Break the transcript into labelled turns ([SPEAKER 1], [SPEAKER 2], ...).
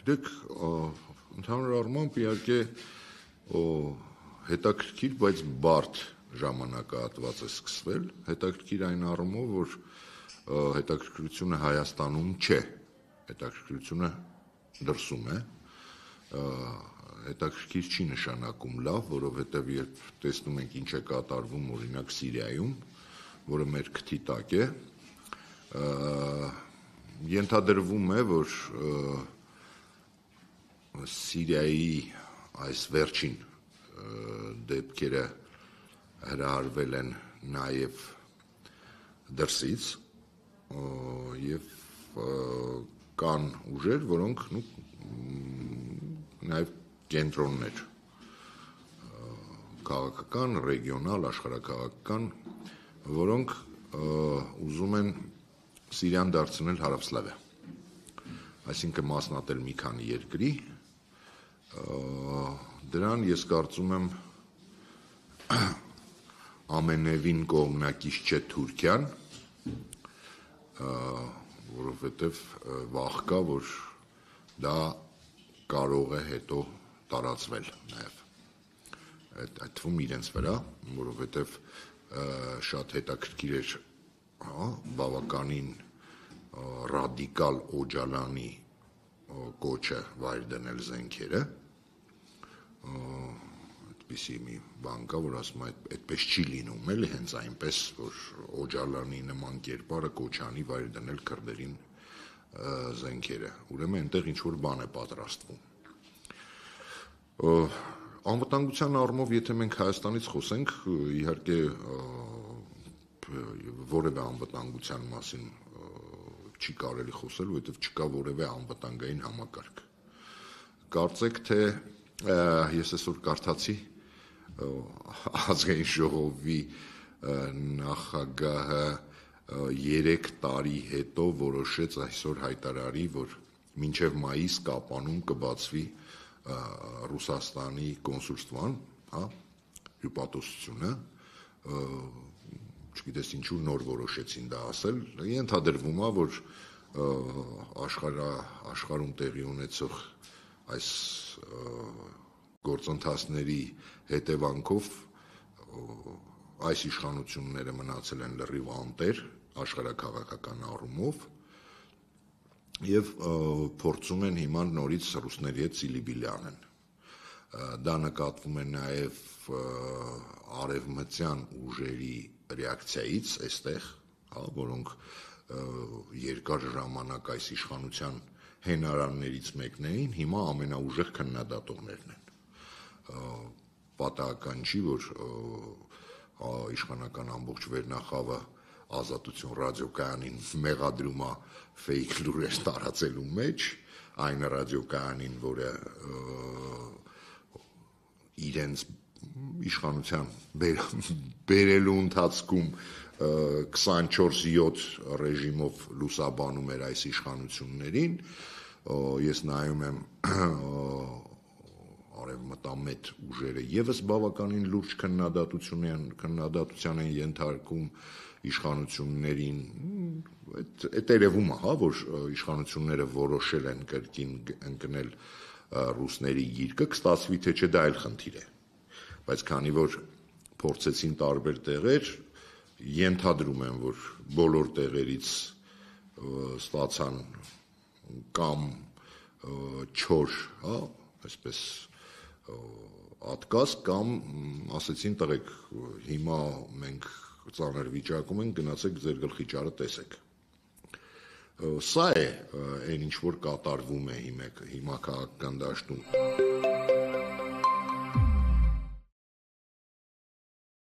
[SPEAKER 1] Գիտեք, ընդհանուր առմամբ իհարկե հետաքրքիր, բայց բարդ ժամանակահատված է սկսվել, հետաքրքիր այն առումով, որ հետաքրքրությունը Հայաստանում չէ, հետաքրքրությունը դրսում է, հետաքրքիր չի նշանակում լավ, որովհետև երբ տեսնում ենք ինչ է կատարվում օրինակ Սիրիայում, որը մեր քթի տակ է, ենթադրվում է, որ Սիրիայի այս վերջին դեպքերը հրահարվել են նաև դրսից և կան ուժեր, որոնք նաև կենտրոններ քաղաքական, ռեգիոնալ, աշխարհաքաղաքական, որոնք ուզում են Սիրիան դարձնել Հարավսլավիա, այսինքն մասնատել մի քանի երկրի, դրան ես կարծում եմ ամենևին կողմնակից չէ Թուրքիան, որովհետև վախ կա, որ դա կարող է հետո տարածվել նաև, այդ թվում իրենց վրա, որովհետև շատ հետաքրքիր էր բավականին ռադիկալ Օջալանի կոչը վայր դնել զենքերը, այդպիսի մի բան կա, որ ասում է այդպես չի լինում, էլի հենց այնպես, որ Օջալանի նման կերպարը կոչանի վայր դնել քրդերին զենքերը, ուրեմն այնտեղ ինչ-որ բան է պատրաստվում։ Անվտանգության առումով, եթե մենք Հայաստանից խոսենք, իհարկե որևէ անվտանգության մասին չի կարելի խոսել, որովհետև չկա որևէ անվտանգային համակարգ։ Կարծեք, թե ես այսօր կարդացի Ազգային ժողովի նախագահը 3 տարի հետո որոշեց այսօր հայտարարի, որ մինչև մայիս Կապանում կբացվի Ռուսաստանի կոնսուլստվան հյուպատոսությունը, չգիտես ինչու նոր որոշեցին դա ասել, ենթադրվում է, որ աշխարհում տեղի ունեցող այս գործընթացների հետևանքով այս իշխանությունները մնացել են լրիվ անտեր աշխարհաքաղաքական առումով և փորձում են հիմա նորից ռուսների հետ սիլիբիլի անեն։ Դա նկատվում է նաև արևմտյան ուժերի ռեակցիայից այստեղ, որոնք երկար ժամանակ այս իշխանության հենարաններից մեկն էին, հիմա ամենաուժեղ քննադատողներն են։ Պատահական չի, որ իշխանական ամբողջ վերնախավը Ազատություն ռադիոկայանին մեղադրում է ֆեյք լուրեր տարածելու մեջ, այն ռադիոկայանին, որը իրենց իշխանության բերելու ընթացքում 24/7 ռեժիմով լուսաբանում էր այս իշխանություններին, ես նայում եմ արևմտամետ ուժերը եւս բավականին լուրջ քննադատության են ենթարկում իշխանություններին, այդ երևում է, որ իշխանությունները որոշել են կրկին ընկնել ռուսների գիրկը, կստացվի թե չէ դա այլ խնդիր է, բայց քանի որ փորձեցին տարբեր տեղեր, ենթադրում եմ, որ բոլոր տեղերից ստացան կամ չոր, այսպես ատկաս կամ ասեցին տղեկ, հիմա մենք ծանր վիճակում ենք, գնացեք ձեր գլխի ճարը տեսեք։ Սա է այն ինչ որ կատարվում է հիմա քաղաքական դաշտում։